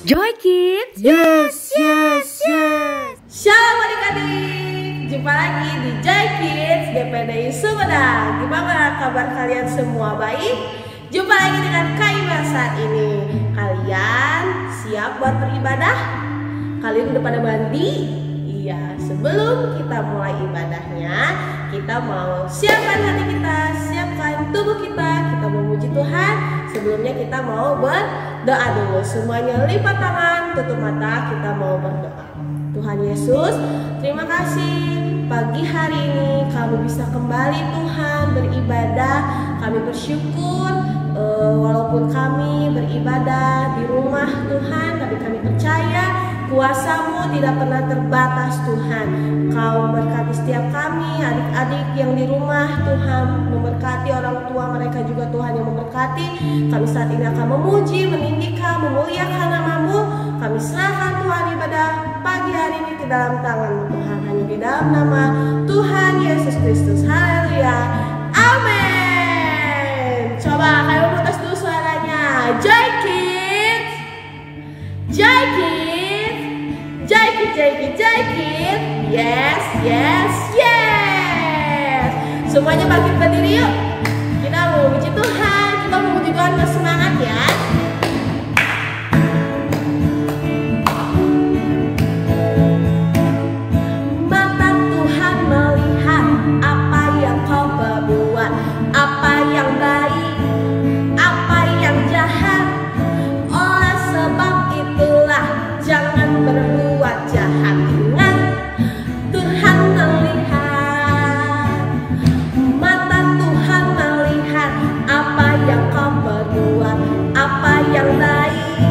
Joy Kids. Yes, yes, yes. Shalom adik-adik, jumpa lagi di Joy Kids DPDI Sumedang. Gimana kabar kalian semua, baik? Jumpa lagi dengan Kak Ima saat ini. Kalian siap buat beribadah? Kalian udah pada mandi? Iya, sebelum kita mulai ibadahnya, kita mau siapkan hati kita, siapkan tubuh kita memuji Tuhan. Sebelumnya kita mau berdoa dulu. Semuanya lipat tangan, tutup mata, kita mau berdoa. Tuhan Yesus, terima kasih pagi hari ini kami bisa kembali Tuhan beribadah. Kami bersyukur walaupun kami beribadah di rumah Tuhan, tapi kami percaya kuasa-Mu tidak pernah terbatas Tuhan. Kau memberkati setiap kami, adik-adik yang di rumah Tuhan, memberkati orang tua mereka juga Tuhan yang memberkati. Kami saat ini akan memuji, meninggikan, memuliakan nama-Mu. Kami serahkan Tuhan ibadah pagi hari ini ke dalam tangan-Mu Tuhan, hanya di dalam nama Tuhan Yesus Kristus. Haleluya, amin. Coba kamu putus dulu suaranya. Joy Kids, Joy Kids, Joy Kids, Joy Kids, Joy Kids. Yes, yes, yes. Semuanya bangkit berdiri yuk. Kita mau memuji Tuhan, kita mau memuji Tuhan bersemangat ya. Mata Tuhan melihat apa yang kau perbuat, apa yang baik, apa yang jahat. Oleh sebab itulah jangan berbuat jahat. Ingat, Tuhan melihat. Mata Tuhan melihat apa yang kau perbuat, apa yang baik,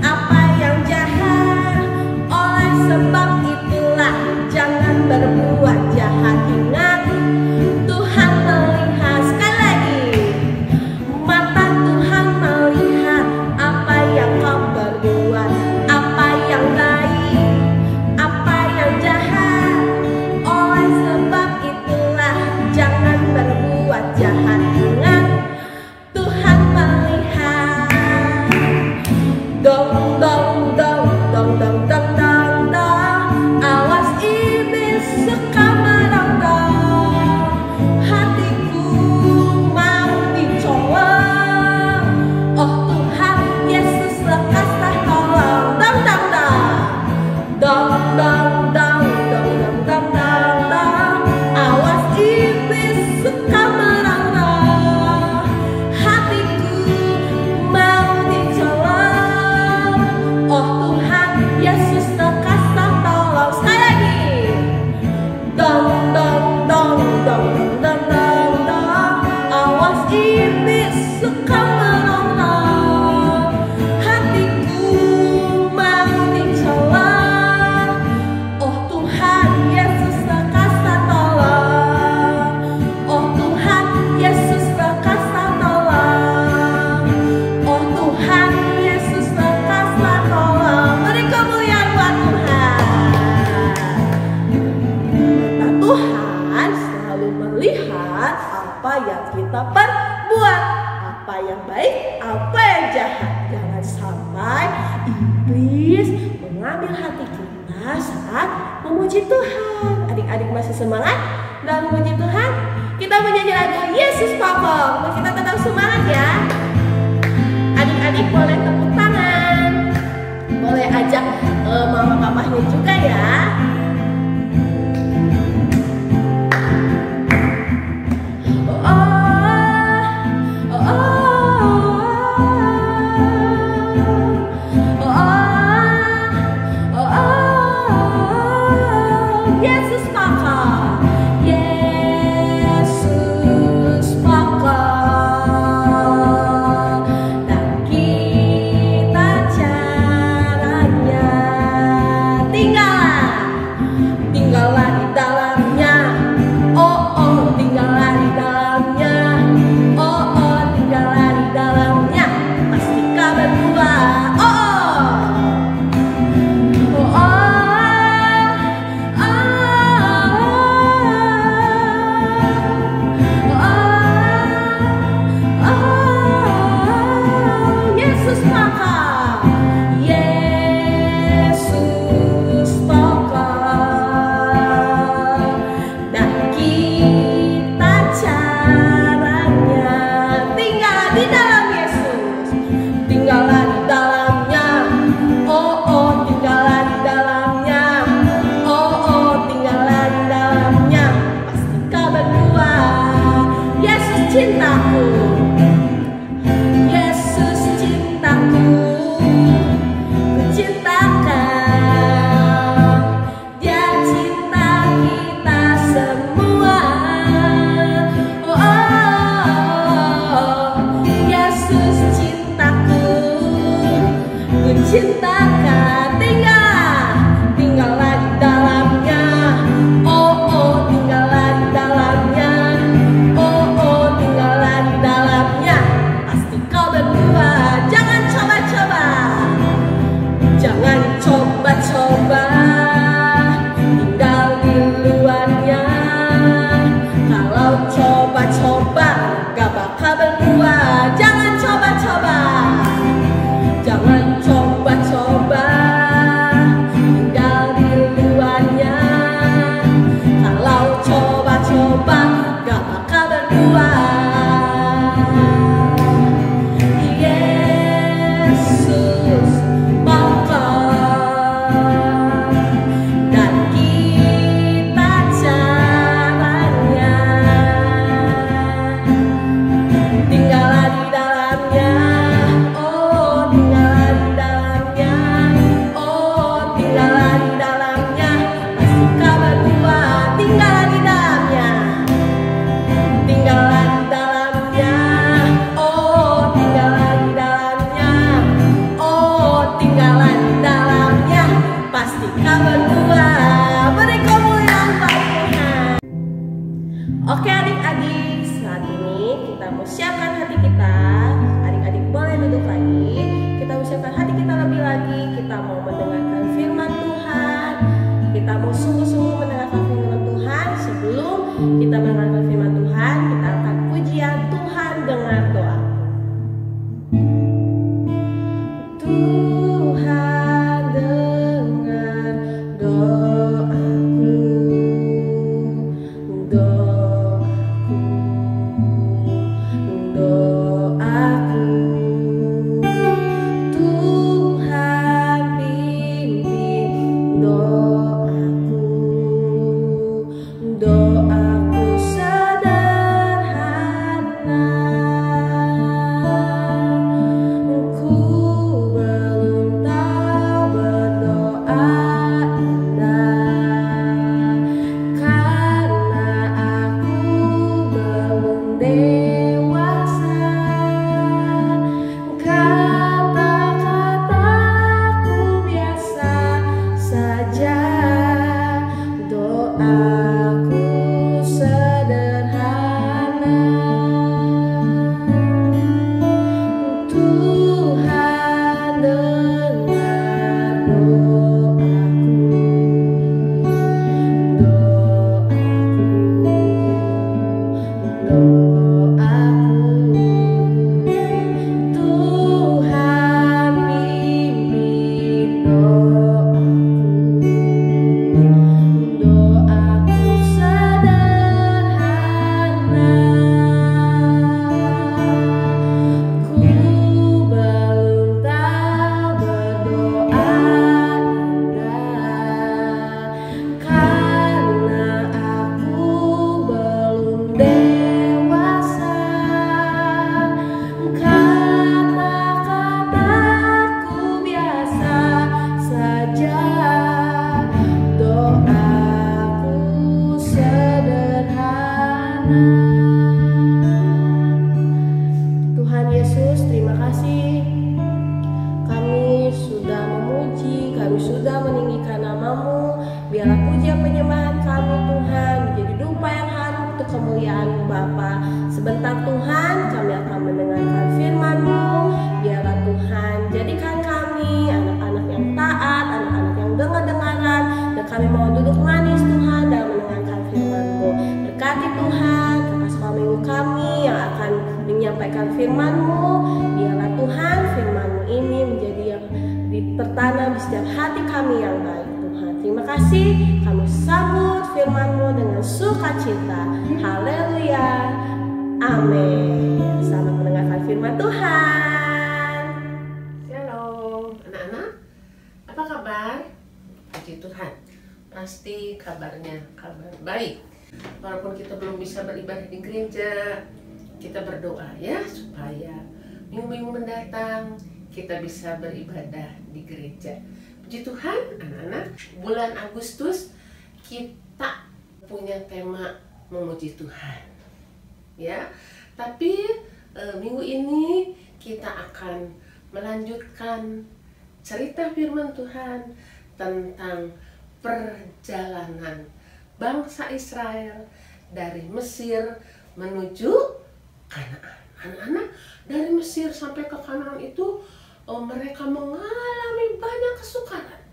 apa yang jahat. Oleh sebab itulah jangan berbuat jahat. Ingat, Tuhan melihat. Sekali lagi, mata Tuhan melihat apa yang kau perbuat, apa yang baik, apa yang jahat. Oleh sebab itulah jangan berbuat jahat. Ingat, Tuhan melihat. Dong dong dong dong dong dong dong dong. Awas iblis suka merondong. Hatiku mau dicolong. Oh Tuhan Yesus lekaslah tolong. Dong dong dong. Dong dong dong dong dong dong dong dong. Awas iblis suka merondong. Hatiku mau dicolong. Oh Tuhan Yesus lekaslah tolong. Sekali lagi. Dong dong dong dong dong dong dong. Awas iblis suka merondong. Hatiku mau dicolong. Oh Tuhan Yesus lekaslah tolong. Oh Tuhan Yesus lekaslah tolong. Oh Tuhan Yesus lekaslah tolong. Beri kemuliaan buat Tuhan. Mata Tuhan selalu melihat apa yang kita perbuat, apa yang baik, apa yang jahat. Jangan sampai iblis mengambil hati kita saat memuji Tuhan. Adik-adik masih semangat dalam memuji Tuhan? Kita menyanyi lagu Yesus Papa. Kita tetap semangat ya. Adik-adik boleh tepuk tangan, boleh ajak mama papahnya juga ya. Yesus Papa, Yesus Papa. berdua. Jangan coba-coba, jangan coba-coba tinggal di luarnya. Kalau coba-coba gak bakal berdua. Yesus bongkar dan kita caranya. Tinggallah di dalamnya, oh tinggallah di dalamnya, oh tinggallah di dalamnya. Pasti kau berdua, tinggallah di dalamnya, tinggallah di dalamnya, oh tinggallah di dalamnya, oh tinggallah di dalamnya. Pasti kau berdua. Beri kemuliaan bagi Tuhan. Oke adik-adik, saat ini kita mau siapkan hati kita. Adik-adik boleh duduk lagi. Kita mau siapkan hati kita lebih lagi. Kita mau mendengarkan firman Tuhan. Kita mau sungguh-sungguh mendengarkan firman Tuhan. Sebelum kita mendengarkan firman Tuhan, kita akan pujian Tuhan dengar doa. Tuhan dengar doaku, doaku. Tuhan pimpin doaku, doaku sederhana. Ku belum tahu berdoa indah, karena aku belum dewasa. Kata-kataku biasa saja, doaku sederhana. Tuhan dengar doaku, doaku. Tuhan pimpin doaku, doaku sederhana. Ku belum tahu berdoa indah, karena aku belum dewasa. Kata-kataku biasa saja, doaku sederhana. Tuhan Yesus, terima kasih. Kami sudah memuji, kami sudah meninggikan nama-Mu. Biarlah pujian penyembahan kami Tuhan menjadi dupa yang harum untuk kemuliaan-Mu Bapa. Sebentar Tuhan, kami akan mendengarkan firman-Mu. Biarlah Tuhan jadikan kami anak-anak yang taat, anak-anak yang dengar-dengaran, dan kami mau duduk manis Tuhan dalam mendengarkan firman-Mu. Berkati Tuhan kakak sekolah minggu kami yang akan menyampaikan firman-Mu. Biarlah Tuhan firman-Mu ini menjadi yang tertanam di setiap hati kami yang baik Tuhan. Terima kasih, kami sambut firman-Mu dengan sukacita. Haleluya, amin. Selamat mendengarkan firman Tuhan. Shalom anak-anak, apa kabar? Puji Tuhan, pasti kabarnya kabar baik. Walaupun kita belum bisa beribadah di gereja, kita berdoa ya supaya minggu-minggu mendatang kita bisa beribadah di gereja. Puji Tuhan anak-anak, bulan Agustus kita punya tema memuji Tuhan ya. Tapi minggu ini kita akan melanjutkan cerita firman Tuhan tentang perjalanan bangsa Israel dari Mesir menuju Kanaan. Anak-anak, dari Mesir sampai ke Kanaan itu mereka mengalami banyak kesukaran,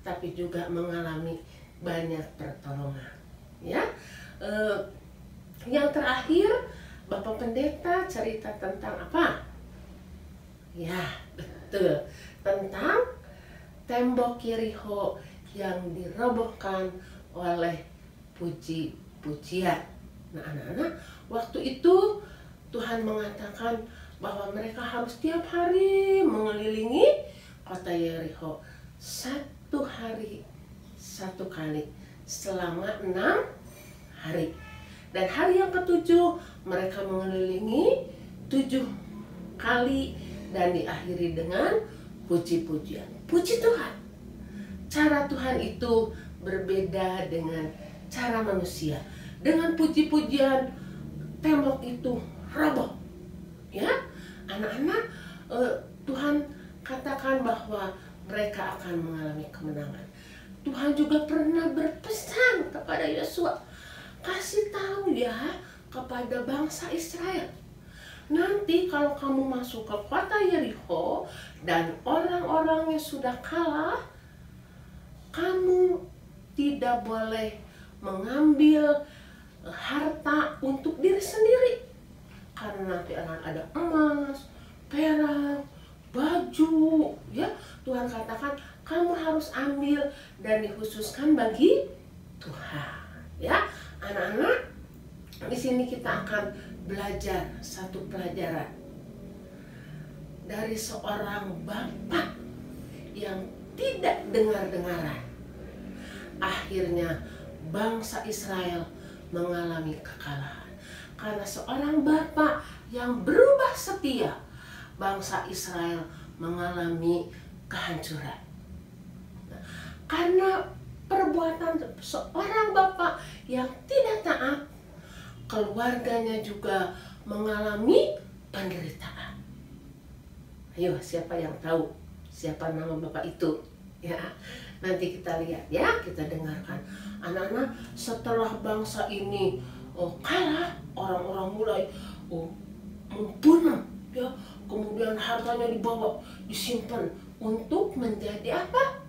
tapi juga mengalami banyak pertolongan. Ya, yang terakhir Bapak Pendeta cerita tentang apa? Ya, betul. Tentang tembok Yerikho yang dirobohkan oleh puji-pujian. Nah, anak-anak, waktu itu Tuhan mengatakan bahwa mereka harus tiap hari mengelilingi kota Yerikho 1 hari 1 kali selama 6 hari. Dan hari yang ke-7 mereka mengelilingi 7 kali dan diakhiri dengan puji-pujian. Puji Tuhan. Cara Tuhan itu berbeda dengan cara manusia. Dengan puji-pujian tembok itu roboh. Ya, anak-anak, Tuhan katakan bahwa mereka akan mengalami kemenangan. Tuhan juga pernah berpesan kepada Yosua, kasih tahu ya kepada bangsa Israel, nanti kalau kamu masuk ke kota Yerikho dan orang-orangnya sudah kalah, kamu tidak boleh mengambil harta untuk diri sendiri, karena nanti akan ada emas, perak, baju, ya. Tuhan katakan kamu harus ambil dan dikhususkan bagi Tuhan, ya. Anak-anak, di sini kita akan belajar satu pelajaran dari seorang bapak yang tidak dengar-dengaran. Akhirnya bangsa Israel mengalami kekalahan karena seorang bapak yang berubah setia. Bangsa Israel mengalami kehancuran. Nah, karena perbuatan seorang bapak yang tidak taat, keluarganya juga mengalami penderitaan. Ayo, siapa yang tahu siapa nama bapak itu? Ya, nanti kita lihat ya, kita dengarkan. Anak-anak, setelah bangsa ini kalah, orang-orang mulai membunuh, ya, kemudian hartanya dibawa, disimpan untuk menjadi apa?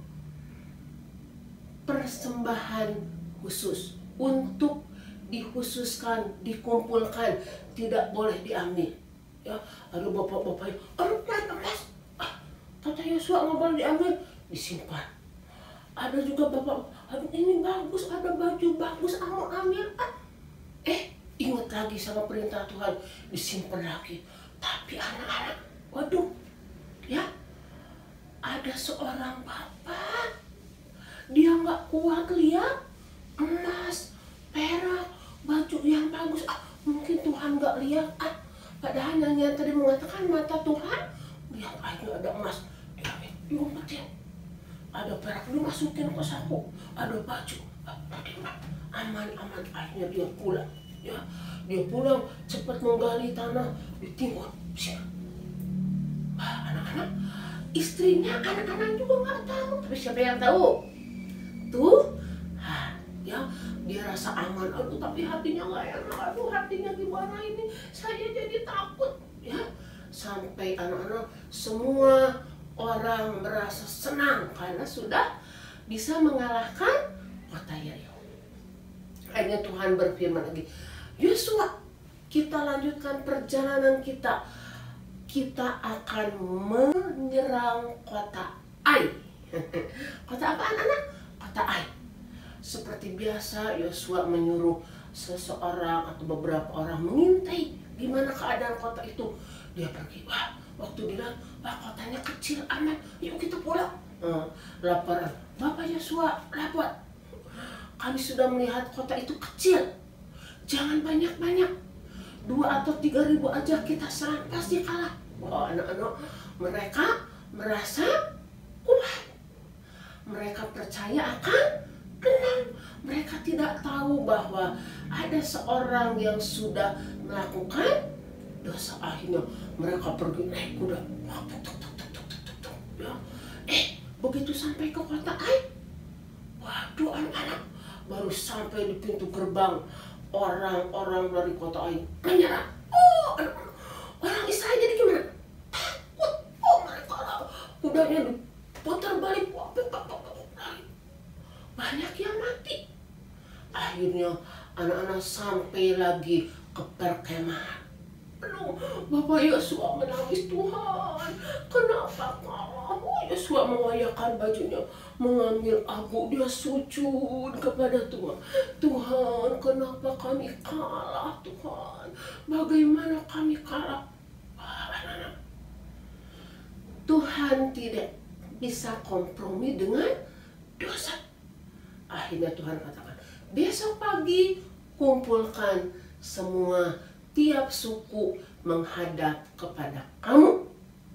Persembahan khusus, untuk dikhususkan, dikumpulkan, tidak boleh diambil. Ya, ada bapak-bapak yang, emas, kata Yosua nggak boleh diambil, disimpan. Ada juga bapak, aduh ini bagus, ada baju bagus, mau ambil. Ingat lagi sama perintah Tuhan, disimpan lagi. Tapi anak-anak, waduh, ya, ada seorang bapak, dia nggak kuat lihat emas, perak, baju yang bagus. Mungkin Tuhan nggak lihat. Padahal yang tadi mengatakan mata Tuhan, lihat aja ada emas, diumpetin. Ada perak, dimasukin ke saku. Ada baju, aman. Akhirnya dia pulang. Ya, dia pulang cepat menggali tanah, ditimbun. Anak-anak, istrinya, anak-anak juga nggak tahu. Tapi siapa yang tahu? Tuh, ya, dia rasa aman. Aduh, tapi hatinya nggak enak. Aduh, hatinya gimana ini? Saya jadi takut. Ya, sampai anak-anak semua orang merasa senang karena sudah bisa mengalahkan kota Yerikho. Akhirnya Tuhan berfirman lagi, Yosua, kita lanjutkan perjalanan kita. Kita akan menyerang kota Ai. Kota apa, anak-anak? Kota Ai. Seperti biasa, Yosua menyuruh seseorang atau beberapa orang mengintai gimana keadaan kota itu. Dia pergi, waktu dilihat, kotanya kecil, aman, yuk kita pulang. Laporan, Bapak Yosua, lapor, kami sudah melihat kota itu kecil, jangan banyak-banyak, 2 atau 3 ribu aja kita serang, pasti kalah. Anak-anak, mereka merasa kuat, mereka percaya akan menang. Mereka tidak tahu bahwa ada seorang yang sudah melakukan dosa. Akhirnya mereka pergi naik kuda, ya. Begitu sampai ke kota Ai, waduh anak-anak, baru sampai di pintu gerbang, orang-orang dari kota Ai menyerang. Orang Israel jadi gimana? Takut. Mereka kudanya diputar balik, banyak yang mati. Akhirnya anak-anak sampai lagi ke perkemahan. Bapak Yosua menangis, Tuhan, kenapa kalah? Yosua mengayahkan bajunya, mengambil abu, dia sujud kepada Tuhan. Tuhan, kenapa kami kalah, Tuhan? Bagaimana kami kalah? Anak-anak, Tuhan tidak bisa kompromi dengan dosa. Akhirnya Tuhan katakan, besok pagi kumpulkan semua tiap suku menghadap kepada kamu.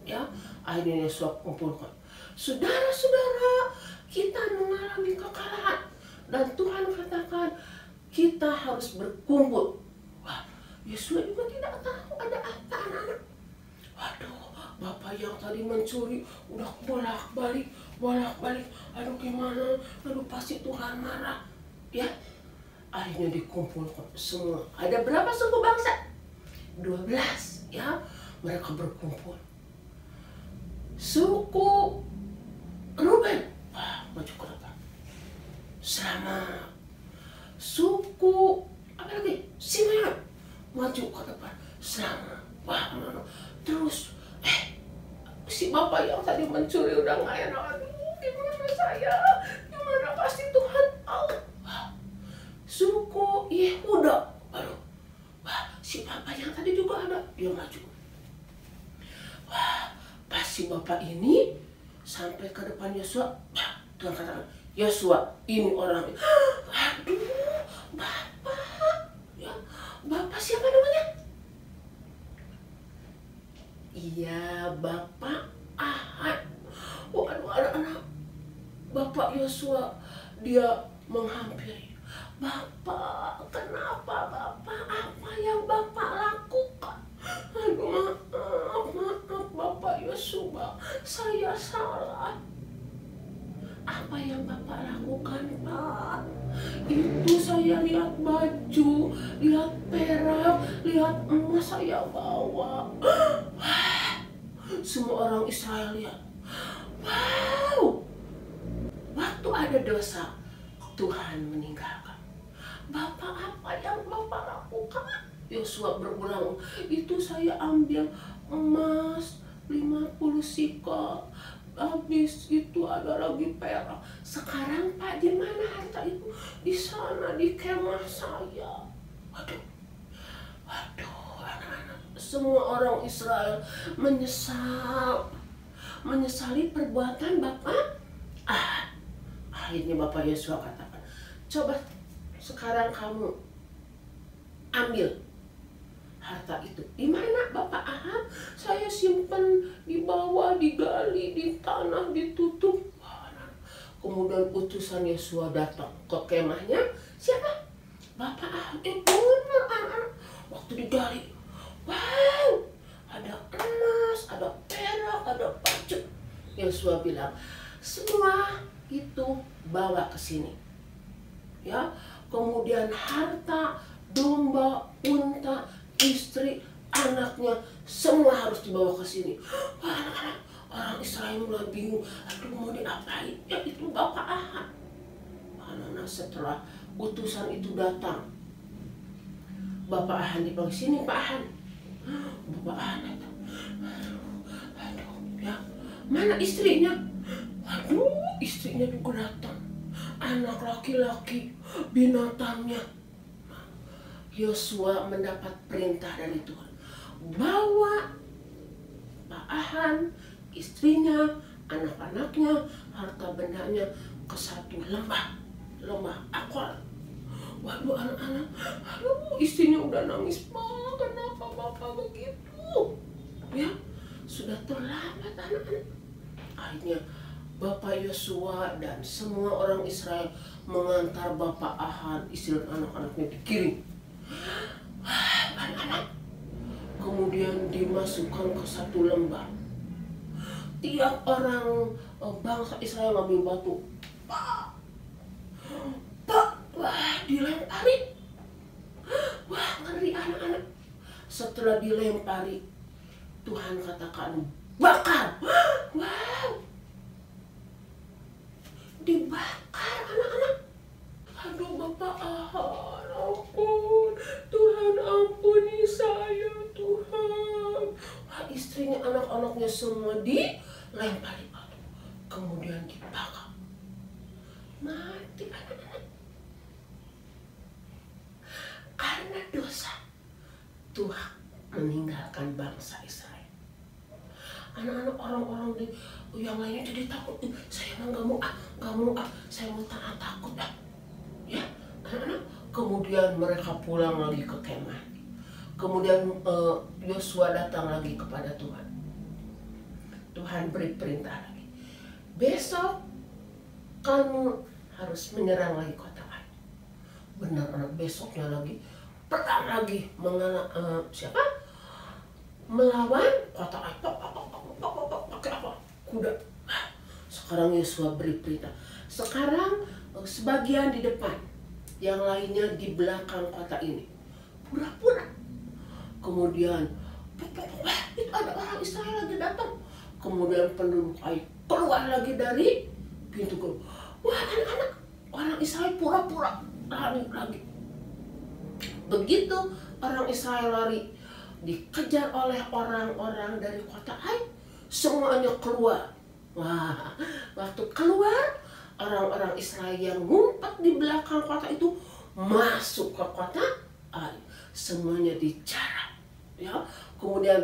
Ya, akhirnya Yosua kumpulkan. Saudara-saudara, kita mengalami kekalahan dan Tuhan katakan kita harus berkumpul. Wah, Yosua juga tidak tahu ada apa, anak-anak. Waduh, bapak yang tadi mencuri udah bolak-balik. Aduh gimana? Aduh pasti Tuhan marah. Ya, akhirnya dikumpulkan semua. Ada berapa suku bangsa? 12, ya, mereka berkumpul. Suku Ruben, maju ke depan. Selamat. Suku apa lagi? Simeon, maju ke depan. Selamat. Wah, terus si bapak yang tadi mencuri udah nggak enak. Aduh, gimana saya? Gimana pasti Tuhan tahu. Suku Yehuda, aduh. Wah, si bapak yang tadi juga ada, dia maju. Wah, pas si bapak ini sampai ke depan Yosua, Tuhan katakan, Yosua, ini orang. Aduh, bapak, ya, bapak siapa namanya? Iya, Bapak Ahad. Waduh, anak-anak, Bapak Yosua dia menghampiri. Bapak, kenapa Bapak? Apa yang Bapak lakukan? Aduh, maaf Bapak Yosua, saya salah. Apa yang Bapak lakukan, Pak? Itu saya lihat baju, lihat perak, lihat emas saya bawa. Semua orang Israel lihat. Wow, waktu ada dosa, Tuhan meninggalkan. Bapak, apa yang Bapak lakukan? Yosua berulang, itu saya ambil emas 50 sikal. Habis itu ada lagi perak. Sekarang Pak, di mana harta itu? Di sana, di kemah saya. Waduh, anak-anak. Semua orang Israel menyesali perbuatan Bapak. Akhirnya Bapak Yosua katakan, coba sekarang kamu ambil harta itu. Di mana Bapak Ahab? Saya simpan di bawah, digali, di tanah, ditutup. Kemudian utusan Yosua datang ke kemahnya. Siapa? Bapak Ahab. Benar, anak-anak. Waktu digali, wow, ada emas, ada perak, ada baju. Yosua bilang, semua itu bawa ke sini. Ya, kemudian harta, domba, unta, istri, anaknya, semua harus dibawa ke sini. Wah, anak-anak, orang Israel mulai bingung. Aduh, mau diapain? Ya, itu Bapak Ahab. Anak-anak, setelah utusan itu datang, Bapak Ahab dipanggil, sini Pak Ahab. Bapak Ahab datang. Aduh, ya, mana istrinya? Aduh, istrinya juga datang. Anak laki-laki, binatangnya. Yosua mendapat perintah dari Tuhan. Bawa Pak Ahab, istrinya, anak-anaknya, harta bendanya ke satu lembah Akor. Waduh, anak-anak, aduh, istrinya udah nangis, Pak, kenapa Bapak begitu? Ya, sudah terlambat, anak-anak. Akhirnya Bapak Yosua dan semua orang Israel mengantar Bapak Ahab, istri dan anak-anaknya dikirim. Anak-anak, kemudian dimasukkan ke satu lembah. Tiap orang bangsa Israel ngambil batu. Pak, wah, dilempari. Wah, ngeri, anak-anak. Setelah dilempari, Tuhan katakan, bakar. Wow, dibakar, anak-anak. Aduh, Bapak Ahab, ampun. Tuhan, ampuni saya, Tuhan. istrinya, anak-anaknya semua dilempari batu, kemudian dibakar. Mati anak-anak. Karena dosa, Tuhan meninggalkan bangsa Israel. Anak-anak, orang-orang yang lainnya jadi takut. Saya emang gak mau, saya mau taat, takut dah. Ya, anak-anak. Kemudian mereka pulang lagi ke kemah. Kemudian Yosua datang lagi kepada Tuhan. Tuhan beri perintah lagi. Besok kamu harus menyerang lagi kota Ai. Benar, anak, besoknya lagi perang lagi melawan kota Ai. Pakai apa? Kuda. Sekarang Yosua beri perintah. Sekarang sebagian di depan, yang lainnya di belakang kota ini. Pura-pura. Kemudian itu ada orang Israel lagi datang. Kemudian penduduk Ai keluar lagi dari pintu keluar. Wah, anak-anak, orang Israel pura-pura lari lagi. Begitu orang Israel lari, dikejar oleh orang-orang dari kota Ai, semuanya keluar. Wah, waktu keluar, orang-orang Israel yang ngumpet di belakang kota itu masuk ke kota Ai. Semuanya dijarah. Ya, kemudian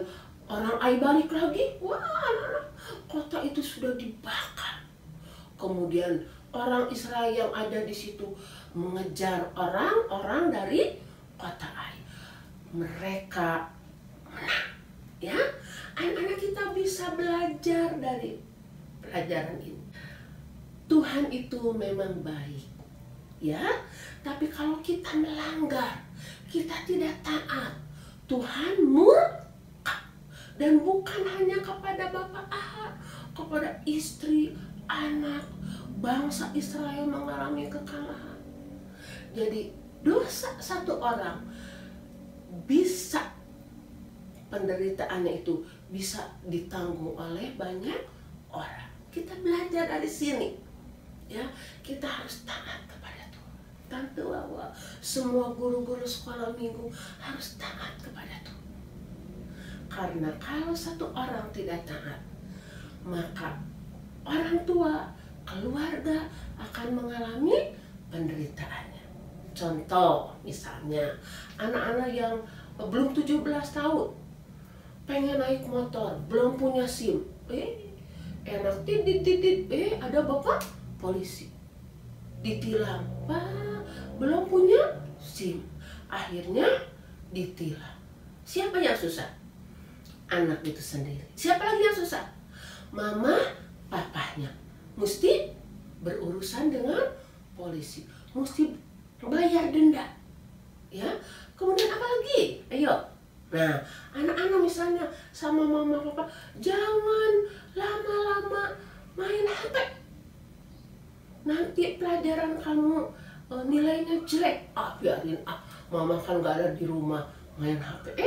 orang Ai balik lagi. Wah, anak-anak, kota itu sudah dibakar. Kemudian orang Israel yang ada di situ mengejar orang-orang dari kota Ai. Mereka menang. Ya, anak-anak, kita bisa belajar dari pelajaran ini. Tuhan itu memang baik, ya. Tapi kalau kita melanggar, kita tidak taat, Tuhan murka. Dan bukan hanya kepada Bapak Ahab, kepada istri, anak, bangsa Israel mengalami kekalahan. Jadi dosa satu orang bisa, penderitaannya itu bisa ditanggung oleh banyak orang. Kita belajar dari sini. Ya, kita harus taat kepada Tuhan. Tante Wawa, semua guru-guru sekolah minggu harus taat kepada Tuhan. Karena kalau satu orang tidak taat, maka orang tua, keluarga akan mengalami penderitaannya. Contoh, misalnya anak-anak yang belum 17 tahun pengen naik motor, belum punya SIM. Enak titit, ada bapak polisi, ditilang. Pak, belum punya SIM, akhirnya ditilang. Siapa yang susah? Anak itu sendiri. Siapa lagi yang susah? Mama, papahnya. Mesti berurusan dengan polisi, mesti bayar denda. Ya, kemudian apa lagi? Ayo. Nah, anak-anak misalnya sama mama papa, jangan lama-lama main HP. Nanti pelajaran kamu nilainya jelek. Biarin, mama kan gak ada di rumah, main HP.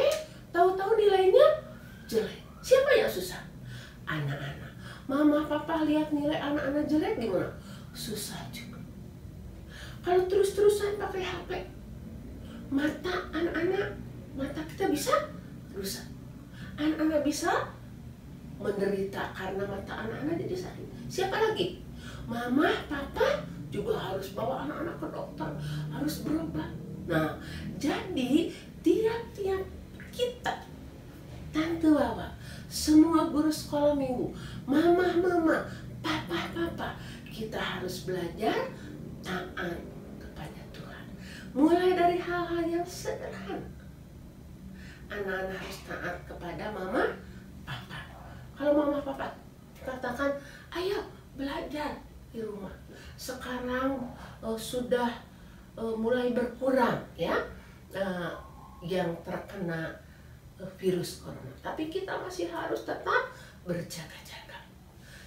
Tahu-tahu nilainya jelek. Siapa yang susah? Anak-anak. Mama papa lihat nilai anak-anak jelek gimana? Susah juga. Kalau terus-terusan pakai HP, mata anak-anak, mata kita bisa rusak. Anak-anak bisa menderita karena mata anak-anak jadi sakit. Siapa lagi? Mama, papa juga harus bawa anak-anak ke dokter, harus berobat. Nah, jadi tiap-tiap kita, Tante Wawa, semua guru sekolah minggu, mama, papa, kita harus belajar taat kepada Tuhan. Mulai dari hal-hal yang sederhana. Anak-anak harus taat kepada mama, papa. Kalau mama, papa katakan, ayo belajar di rumah. Sekarang sudah mulai berkurang, ya, yang terkena virus corona. Tapi kita masih harus tetap berjaga-jaga.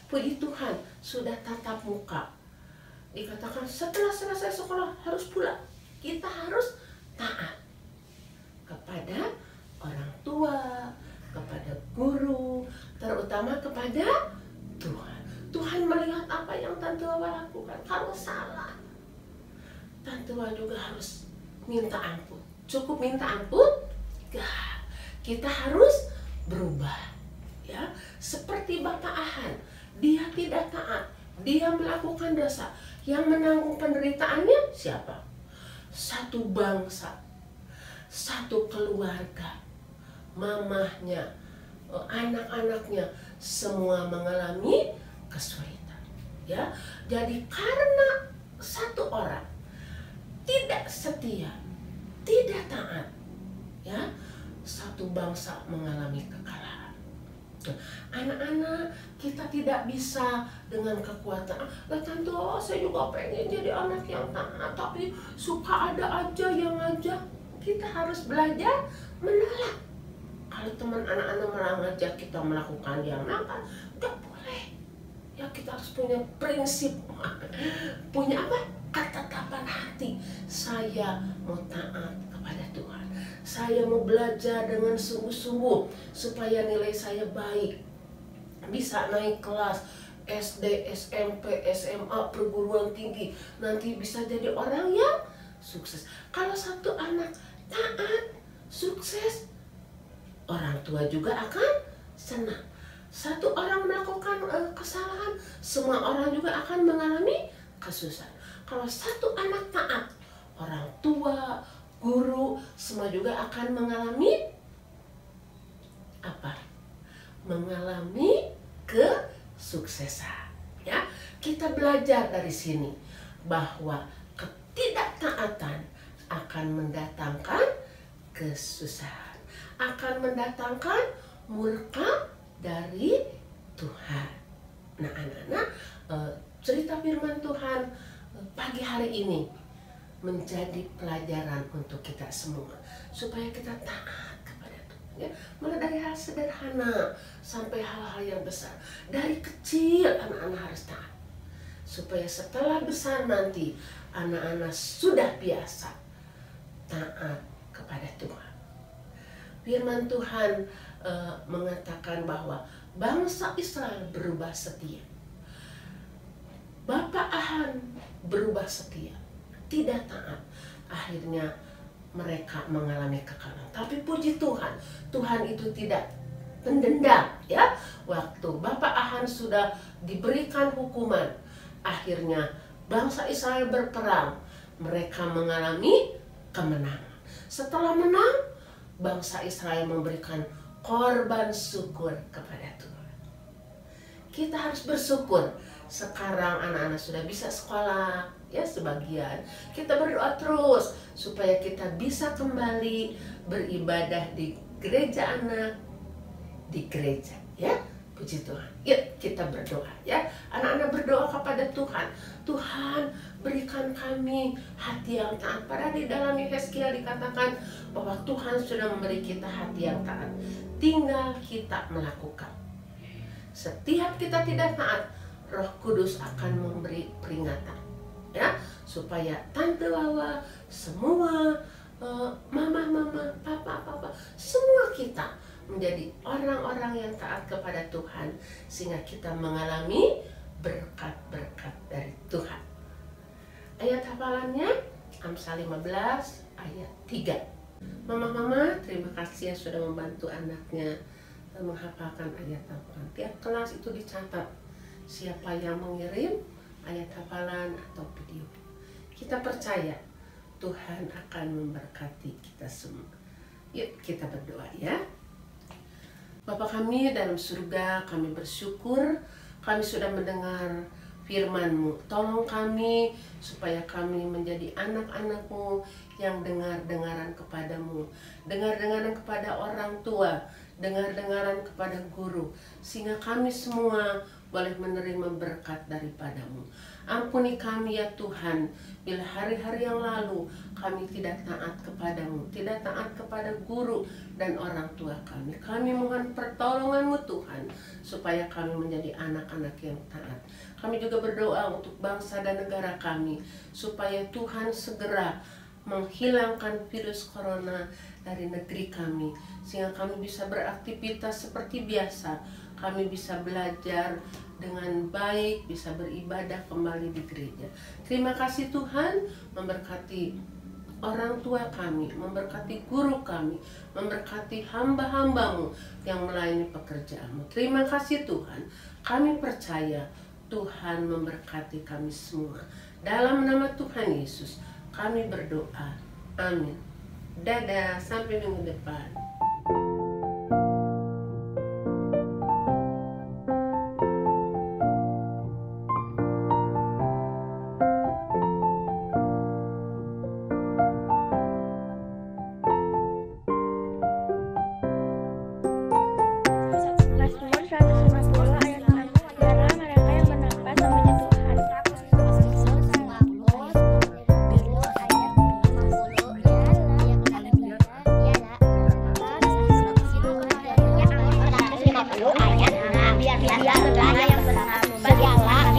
Puji Tuhan, sudah tatap muka. Dikatakan setelah selesai sekolah harus pulang. Kita harus taat kepada orang tua, kepada guru, terutama kepada Tuhan. Tuhan melihat apa yang Tante Wawa lakukan. Kalau salah, Tante Wawa juga harus minta ampun. Cukup minta ampun? Gak. Kita harus berubah. seperti Bapak Ahan, dia tidak taat, dia melakukan dosa. Yang menanggung penderitaannya siapa? Satu bangsa, satu keluarga, mamahnya, anak-anaknya, semua mengalami kesulitan. Ya, jadi karena satu orang tidak setia, tidak taat, ya, satu bangsa mengalami kekalahan. Anak-anak, kita tidak bisa dengan kekuatan. Tante, saya juga pengen jadi anak yang taat, tapi suka ada aja yang ngajak. Kita harus belajar menolak. Kalau teman anak-anak mengajak kita melakukan yang nakal, gak boleh. Ya, kita harus punya prinsip, punya apa? Ketetapan hati. Saya mau taat kepada Tuhan. Saya mau belajar dengan sungguh-sungguh supaya nilai saya baik, bisa naik kelas SD, SMP, SMA, perguruan tinggi, nanti bisa jadi orang yang sukses. Kalau satu anak taat, sukses, orang tua juga akan senang. Satu orang melakukan kesalahan, semua orang juga akan mengalami kesusahan. Kalau satu anak taat, orang tua, guru, semua juga akan mengalami apa? Mengalami kesuksesan. Ya, kita belajar dari sini bahwa ketidaktaatan akan mendatangkan kesusahan, akan mendatangkan murka dari Tuhan. Nah, anak-anak, cerita firman Tuhan pagi hari ini menjadi pelajaran untuk kita semua supaya kita taat kepada Tuhan, ya. Mulai dari hal sederhana sampai hal-hal yang besar. Dari kecil anak-anak harus taat supaya setelah besar nanti anak-anak sudah biasa taat kepada Tuhan. Firman Tuhan mengatakan bahwa bangsa Israel berubah setia. Bapak Ahan berubah setia, tidak taat, akhirnya mereka mengalami kekalahan. Tapi puji Tuhan, Tuhan itu tidak mendendam, ya. Waktu Bapak Ahan sudah diberikan hukuman, akhirnya bangsa Israel berperang, mereka mengalami kemenangan. Setelah menang, bangsa Israel memberikan korban syukur kepada Tuhan. Kita harus bersyukur. Sekarang anak-anak sudah bisa sekolah, ya, sebagian. Kita berdoa terus supaya kita bisa kembali beribadah di gereja anak, di gereja, ya. Puji Tuhan. Yuk kita berdoa, ya. Anak-anak berdoa kepada Tuhan. Tuhan, berikan kami hati yang taat. Padahal di dalam Yehezkiel dikatakan bahwa Tuhan sudah memberi kita hati yang taat. Tinggal kita melakukan. Setiap kita tidak taat, Roh Kudus akan memberi peringatan, ya, supaya tante Wawa, semua mama, papa, semua kita menjadi orang-orang yang taat kepada Tuhan, sehingga kita mengalami berkat-berkat dari Tuhan. Ayat hafalannya Amsal 15 ayat 3. Mama, terima kasih yang sudah membantu anaknya menghafalkan ayat hafalan. Tiap kelas itu dicatat siapa yang mengirim ayat hafalan atau video. Kita percaya Tuhan akan memberkati kita semua. Yuk kita berdoa, ya. Bapa kami dalam surga, kami bersyukur kami sudah mendengar firman-Mu. Tolong kami supaya kami menjadi anak-anak-Mu yang dengar-dengaran kepadamu, dengar-dengaran kepada orang tua, dengar-dengaran kepada guru, sehingga kami semua boleh menerima berkat daripadamu. Ampuni kami ya Tuhan, bila hari-hari yang lalu kami tidak taat kepadamu, tidak taat kepada guru dan orang tua kami. Kami mohon pertolongan-Mu Tuhan, supaya kami menjadi anak-anak yang taat. Kami juga berdoa untuk bangsa dan negara kami, supaya Tuhan segera menghilangkan virus corona dari negeri kami, sehingga kami bisa beraktivitas seperti biasa, kami bisa belajar dengan baik, bisa beribadah kembali di gereja. Terima kasih Tuhan, memberkati orang tua kami, memberkati guru kami, memberkati hamba-hambamu yang melayani pekerjaanmu. Terima kasih Tuhan, kami percaya Tuhan memberkati kami semua. Dalam nama Tuhan Yesus, kami berdoa. Amin. Dadah, sampai minggu depan. Mazmur 150 ayat 6. Biarlah mereka yang bernafas memuji Tuhan.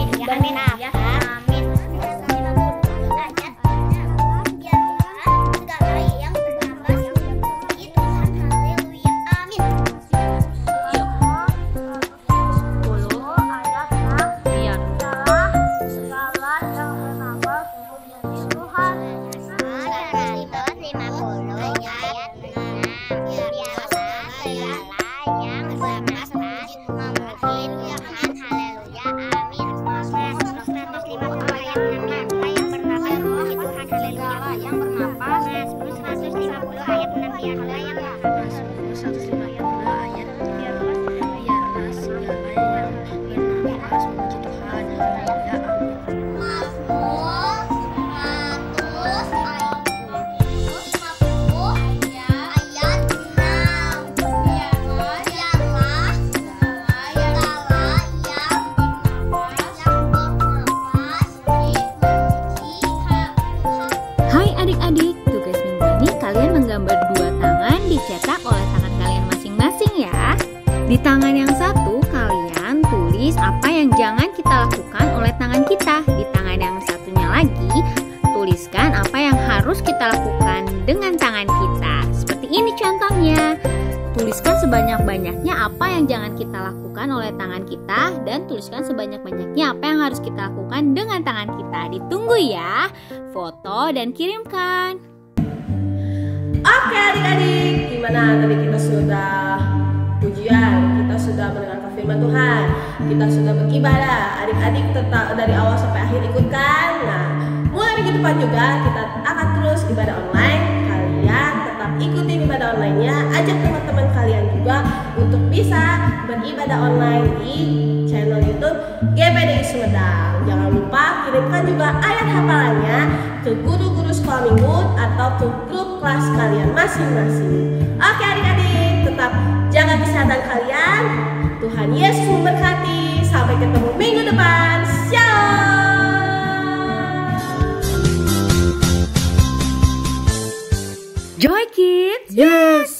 Hai adik-adik, tugas minggu ini kalian menggambar dua tangan dicetak oleh tangan kalian masing-masing ya. Di tangan yang satu kalian tulis apa yang jangan kita lakukan oleh tangan kita. Di tangan yang satunya lagi tuliskan apa yang harus kita lakukan dengan tangan kita. Seperti ini contohnya. Tuliskan sebanyak-banyaknya apa yang jangan kita lakukan oleh tangan kita dan tuliskan sebanyak-banyaknya apa yang harus kita lakukan dengan tangan kita. Ditunggu ya, foto dan kirimkan. Oke adik-adik, gimana tadi kita sudah pujian, kita sudah mendengarkan firman Tuhan, kita sudah beribadah. Adik-adik tetap dari awal sampai akhir ikutkan. Nah, mulai minggu depan juga kita akan terus ibadah online. Kalian tetap ikutin ibadah online-nya, ajak teman-teman kalian juga untuk bisa beribadah online di channel YouTube GPDI Sumedang. Jangan lupa kirimkan juga ayat hafalannya ke guru-guru sekolah minggu atau ke grup kelas kalian masing-masing. Oke adik-adik, tetap jaga kesehatan kalian. Tuhan Yesus memberkati. Sampai ketemu minggu depan. Shalom. Joy Kids, Yes.